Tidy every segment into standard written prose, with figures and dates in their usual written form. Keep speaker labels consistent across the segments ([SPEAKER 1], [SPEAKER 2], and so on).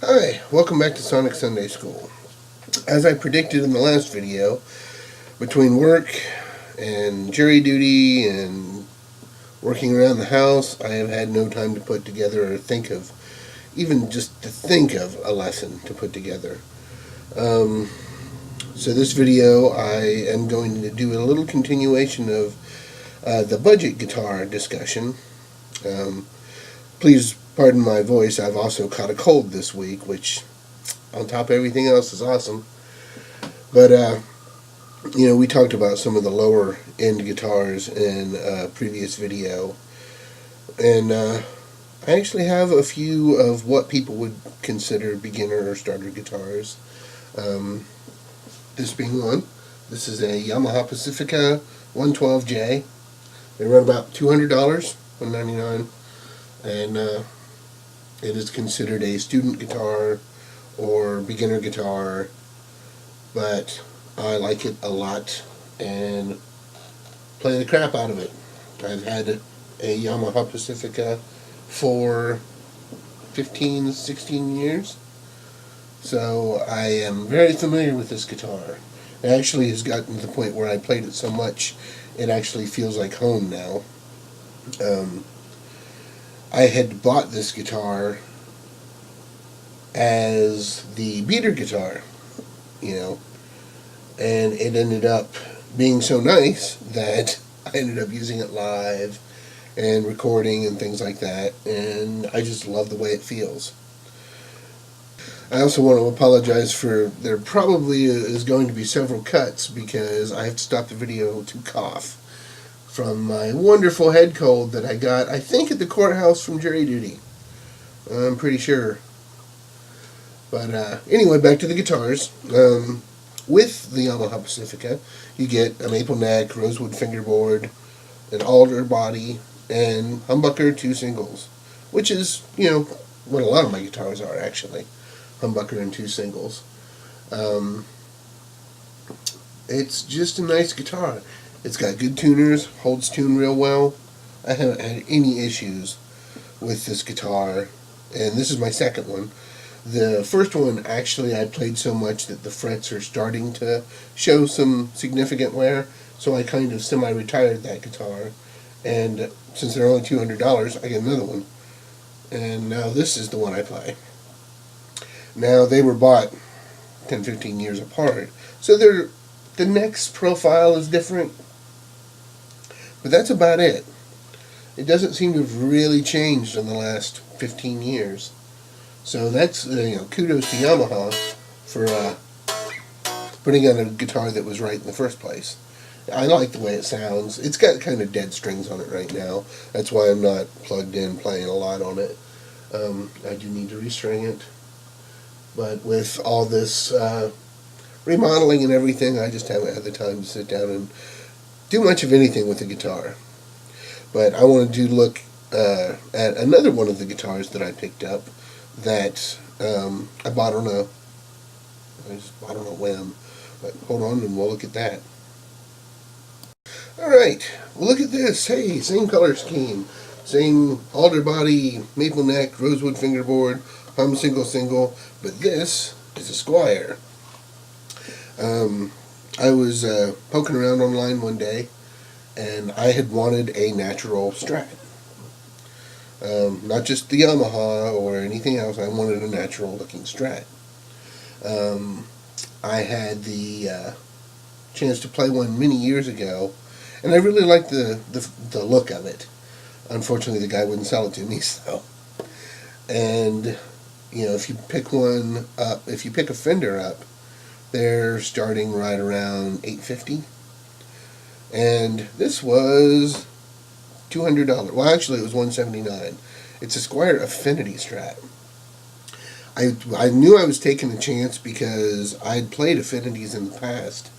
[SPEAKER 1] Hi, welcome back to Sonic Sunday School. As I predicted in the last video, between work and jury duty and working around the house, I have had no time to put together or think of, even just to think of a lesson to put together. So this video, I am going to do a little continuation of the budget guitar discussion. Please pardon my voice. I've also caught a cold this week, which, on top of everything else, is awesome. But, we talked about some of the lower end guitars in a previous video. And I actually have a few of what people would consider beginner or starter guitars. This being one. This is a Yamaha Pacifica 112J. They run about $200, $199, and it is considered a student guitar or beginner guitar, but I like it a lot and play the crap out of it. I've had a Yamaha Pacifica for 15, 16 years, so I am very familiar with this guitar. It actually has gotten to the point where I played it so much it actually feels like home now. I had bought this guitar as the beater guitar, and it ended up being so nice that I ended up using it live and recording and things like that, and I just love the way it feels. I also want to apologize for, there probably is going to be several cuts because I have to stop the video to cough from my wonderful head cold that I got, I think, at the courthouse from jury duty. I'm pretty sure. But anyway, back to the guitars. With the Yamaha Pacifica, you get a maple neck, rosewood fingerboard, an alder body, and humbucker 2 singles, which is, what a lot of my guitars are, actually. Humbucker and 2 singles. It's just a nice guitar. It's got good tuners, holds tune real well. I haven't had any issues with this guitar, and this is my second one. The first one, actually, I played so much that the frets are starting to show some significant wear, so I kind of semi-retired that guitar, and since they're only $200, I get another one. And now this is the one I play. Now, they were bought 10, 15 years apart, so the neck's profile is different, but that's about it. It doesn't seem to have really changed in the last 15 years. So that's, kudos to Yamaha for putting on a guitar that was right in the first place. I like the way it sounds. It's got kind of dead strings on it right now. That's why I'm not plugged in playing a lot on it. I do need to restring it. But with all this remodeling and everything, I just haven't had the time to sit down and do much of anything with the guitar. But I wanted to look at another one of the guitars that I picked up that I bought on a whim. But hold on and we'll look at that. Alright, well, look at this. Hey, same color scheme. Same alder body, maple neck, rosewood fingerboard, hum single, but this is a Squier. I was poking around online one day, and I had wanted a natural Strat. Not just the Yamaha or anything else. I wanted a natural looking Strat. I had the chance to play one many years ago, and I really liked the look of it. Unfortunately, the guy wouldn't sell it to me, so. And, if you pick one up, if you pick a Fender up, they're starting right around $850, and this was $200. Well, actually, it was $179. It's a Squier Affinity Strat. I knew I was taking a chance because I'd played Affinities in the past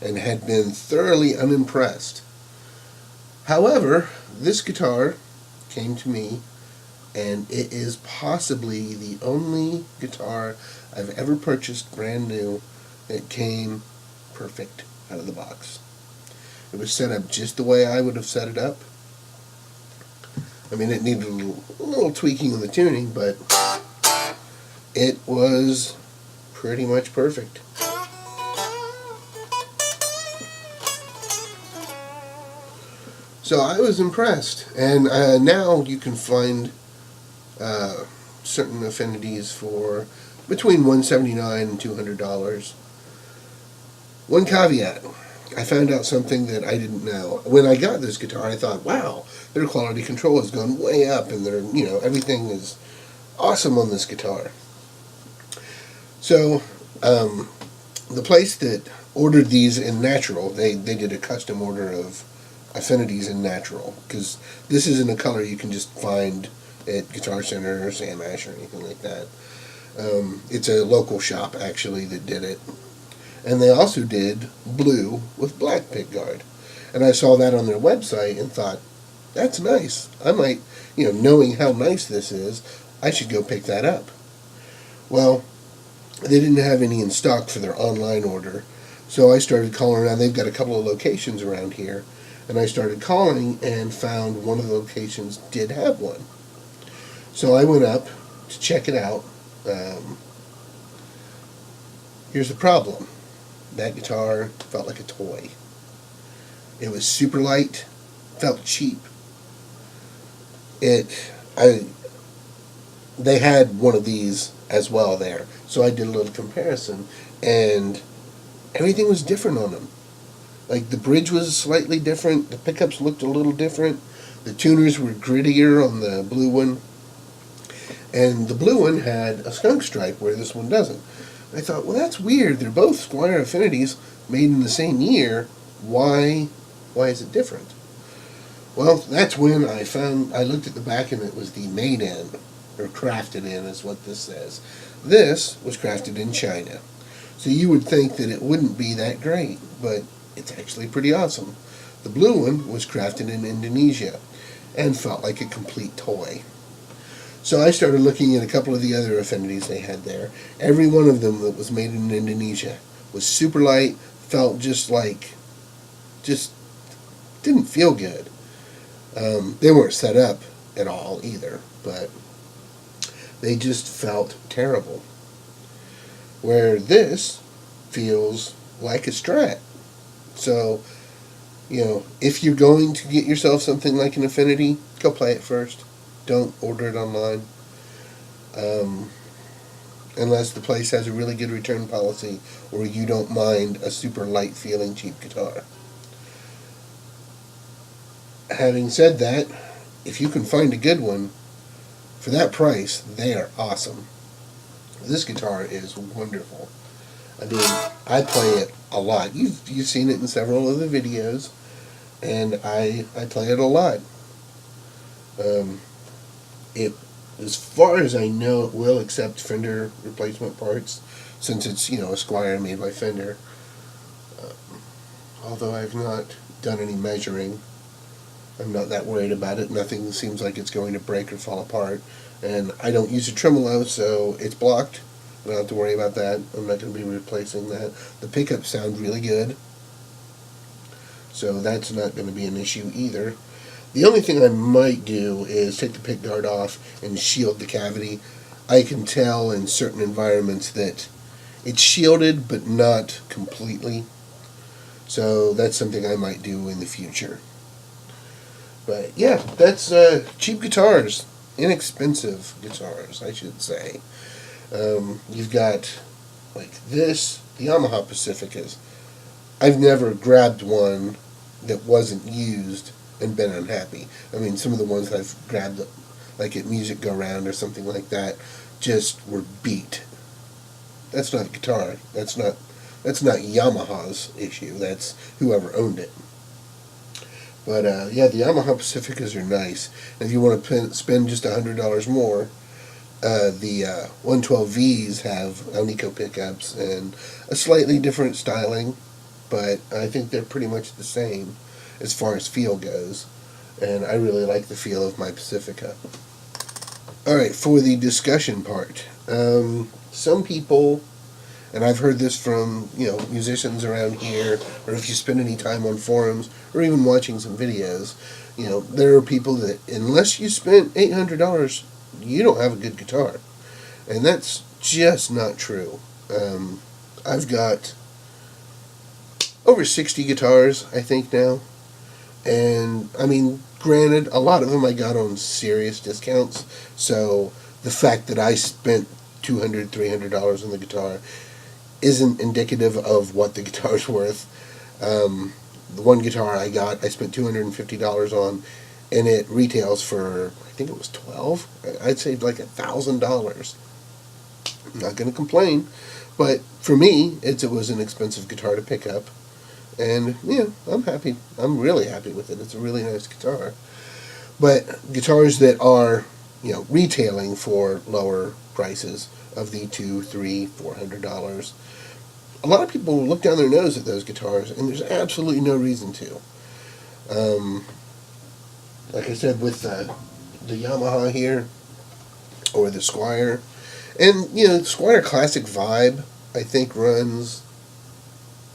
[SPEAKER 1] and had been thoroughly unimpressed. However, this guitar came to me, and it is possibly the only guitar I've ever purchased brand new that came perfect out of the box. It was set up just the way I would have set it up. I mean, it needed a little tweaking in the tuning, but it was pretty much perfect. So I was impressed, and now you can find certain Affinities for between $179 and $200. One caveat: I found out something that I didn't know. When I got this guitar, I thought, wow, their quality control has gone way up, and everything is awesome on this guitar. So, the place that ordered these in natural, they did a custom order of Affinities in natural, because this isn't a color you can just find at Guitar Center or Sam Ash or anything like that. It's a local shop, actually, that did it. And they also did blue with black pickguard. And I saw that on their website and thought, that's nice. I might, knowing how nice this is, I should go pick that up. Well, they didn't have any in stock for their online order, so I started calling around. They've got a couple of locations around here, and I started calling and found one of the locations did have one. So I went up to check it out. Here's the problem. That guitar felt like a toy. It was super light, felt cheap. They had one of these as well there, so I did a little comparison, and everything was different on them. Like, the bridge was slightly different, the pickups looked a little different, the tuners were grittier on the blue one, and the blue one had a skunk stripe where this one doesn't. I thought, well, that's weird. They're both Squier Affinities made in the same year. Why is it different? Well, that's when I looked at the back, and it was the made in, or crafted in is what this says. This was crafted in China. So you would think that it wouldn't be that great, but it's actually pretty awesome. The blue one was crafted in Indonesia and felt like a complete toy. So I started looking at a couple of the other Affinities they had there. Every one of them that was made in Indonesia was super light, felt just didn't feel good. They weren't set up at all either, but they just felt terrible. Where this feels like a Strat. So, if you're going to get yourself something like an Affinity, go play it first. Don't order it online. Unless the place has a really good return policy, or you don't mind a super light feeling cheap guitar. Having said that, if you can find a good one, for that price, they are awesome. This guitar is wonderful. I mean, I play it a lot. You've seen it in several of the videos, and I play it a lot. As far as I know, it will accept Fender replacement parts, since it's, a Squier made by Fender. Although I've not done any measuring, I'm not that worried about it. Nothing seems like it's going to break or fall apart. And I don't use a tremolo, so it's blocked. I don't have to worry about that. I'm not going to be replacing that. The pickups sound really good, so that's not going to be an issue either. The only thing I might do is take the pickguard off and shield the cavity. I can tell in certain environments that it's shielded, but not completely. So that's something I might do in the future. But yeah, that's cheap guitars. Inexpensive guitars, I should say. You've got, like this, the Yamaha Pacificas. I've never grabbed one that wasn't used and been unhappy. I mean, some of the ones that I've grabbed, like at Music Go Round or something like that, just were beat. That's not the guitar. That's not Yamaha's issue. That's whoever owned it. But yeah, the Yamaha Pacificas are nice. If you want to spend just $100 more, the 112Vs have Alnico pickups and a slightly different styling, but I think they're pretty much the same as far as feel goes. And I really like the feel of my Pacifica. Alright, for the discussion part. Some people, and I've heard this from, musicians around here, or if you spend any time on forums, or even watching some videos, there are people that, unless you spent $800, you don't have a good guitar. And that's just not true. I've got over 60 guitars, I think, now. And, granted, a lot of them I got on serious discounts, so the fact that I spent $200, $300 on the guitar isn't indicative of what the guitar's worth. The one guitar I got, I spent $250 on, and it retails for, I think it was $12. I'd saved like $1,000. I'm not going to complain, but for me, it was an expensive guitar to pick up, and yeah, I'm happy. I'm really happy with it. It's a really nice guitar. But guitars that are, retailing for lower prices of the $200, $300, $400, a lot of people look down their nose at those guitars, and there's absolutely no reason to. Like I said, with the Yamaha here, or the Squier, and the Squier Classic Vibe, I think runs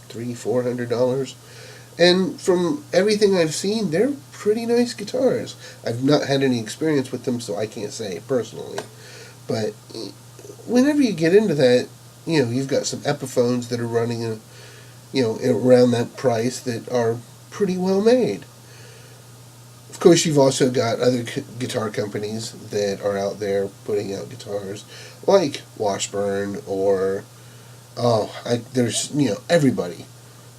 [SPEAKER 1] $300, $400, and from everything I've seen, they're pretty nice guitars. I've not had any experience with them, so I can't say personally. But whenever you get into that, you've got some Epiphones that are running, around that price that are pretty well made. Of course, you've also got other guitar companies that are out there putting out guitars, like Washburn or there's everybody,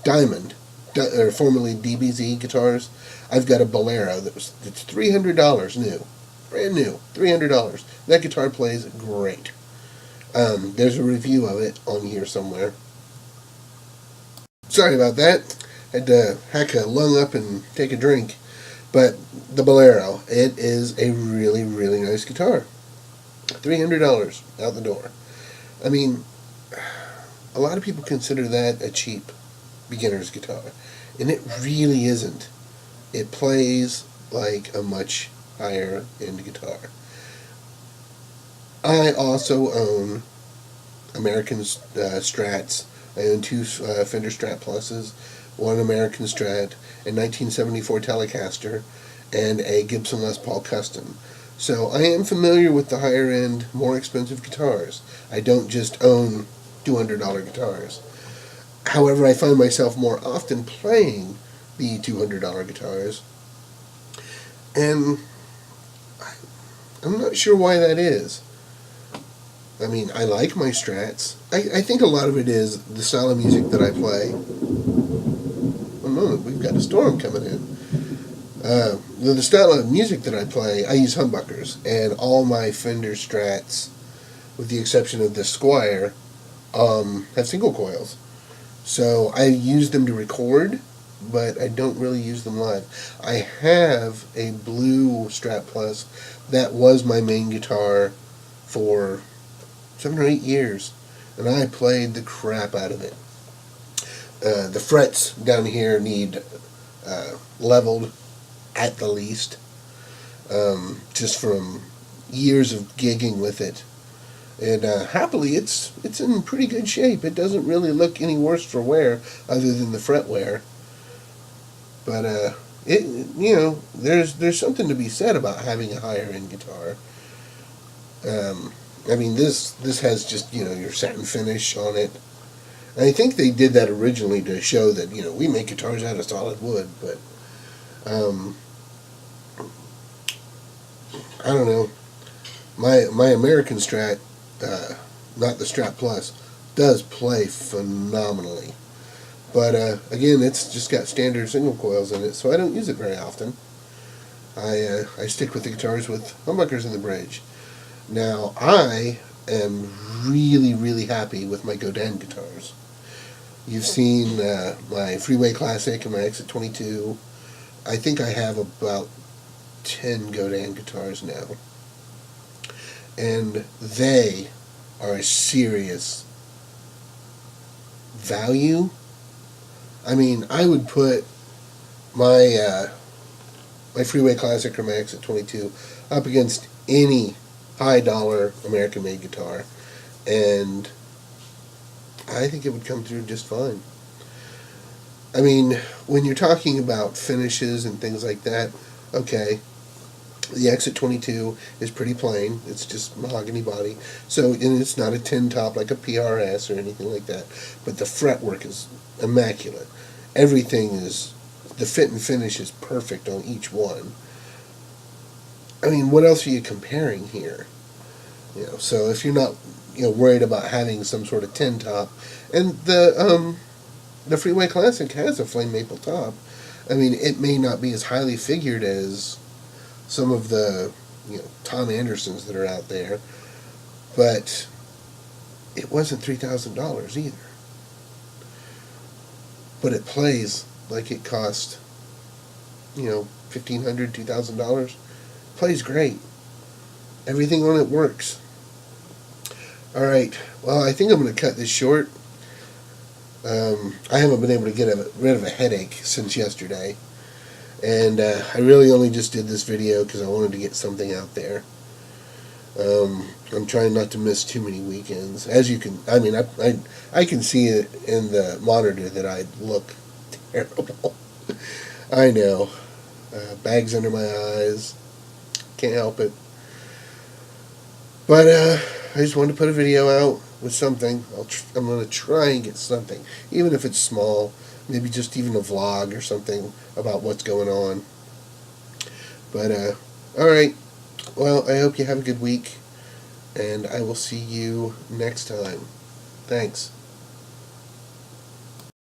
[SPEAKER 1] Diamond, or formerly DBZ guitars. I've got a Bolero that's $300 new, brand new, $300. That guitar plays great. There's a review of it on here somewhere. Sorry about that. Had to hack a lung up and take a drink. But the Bolero, it is a really, really nice guitar. $300 out the door. A lot of people consider that a cheap beginner's guitar, and it really isn't. It plays like a much higher end guitar. I also own American Strats. I own two Fender Strat Pluses, one American Strat, a 1974 Telecaster, and a Gibson Les Paul Custom. So I am familiar with the higher end, more expensive guitars. I don't just own $200 guitars. However, I find myself more often playing the $200 guitars, and I'm not sure why that is. I like my Strats. I think a lot of it is the style of music that I play. One moment, we've got a storm coming in. The style of music that I play, I use humbuckers, and all my Fender Strats, with the exception of the Squier, have single coils. So I use them to record, but I don't really use them live. I have a blue Strat Plus that was my main guitar for 7 or 8 years, and I played the crap out of it. The frets down here need leveled at the least, just from years of gigging with it. And happily, it's in pretty good shape. It doesn't really look any worse for wear, other than the fret wear. But there's something to be said about having a higher end guitar. This has just your satin finish on it. And I think they did that originally to show that we make guitars out of solid wood, but I don't know. My American Strat, not the Strat Plus, does play phenomenally. But again, it's just got standard single coils in it, so I don't use it very often. I stick with the guitars with humbuckers in the bridge. Now, I am really, really happy with my Godin guitars. You've seen my Freeway Classic and my Exit 22. I think I have about 10 Godin guitars now. And they are a serious value. I mean, I would put my Freeway Classic or my Exit 22 up against any high dollar American made guitar, and I think it would come through just fine. I mean, when you're talking about finishes and things like that, okay, the Exit 22 is pretty plain. It's just mahogany body. So, and it's not a tin top like a PRS or anything like that. But the fretwork is immaculate. Everything is, the fit and finish is perfect on each one. I mean, what else are you comparing here? So if you're not, worried about having some sort of tin top, and the Freeway Classic has a flame maple top. I mean, it may not be as highly figured as some of the, Tom Andersons that are out there, but it wasn't $3,000 either. But it plays like it cost, $1,500, $2,000. Plays great. Everything on it works. All right. Well, I think I'm going to cut this short. I haven't been able to get rid of a headache since yesterday. And I really only just did this video because I wanted to get something out there. I'm trying not to miss too many weekends. As you can, I can see it in the monitor that I look terrible. I know. Bags under my eyes. Can't help it. But I just wanted to put a video out with something. I'm going to try and get something, even if it's small, maybe just even a vlog or something about what's going on. But, alright. Well, I hope you have a good week, and I will see you next time. Thanks.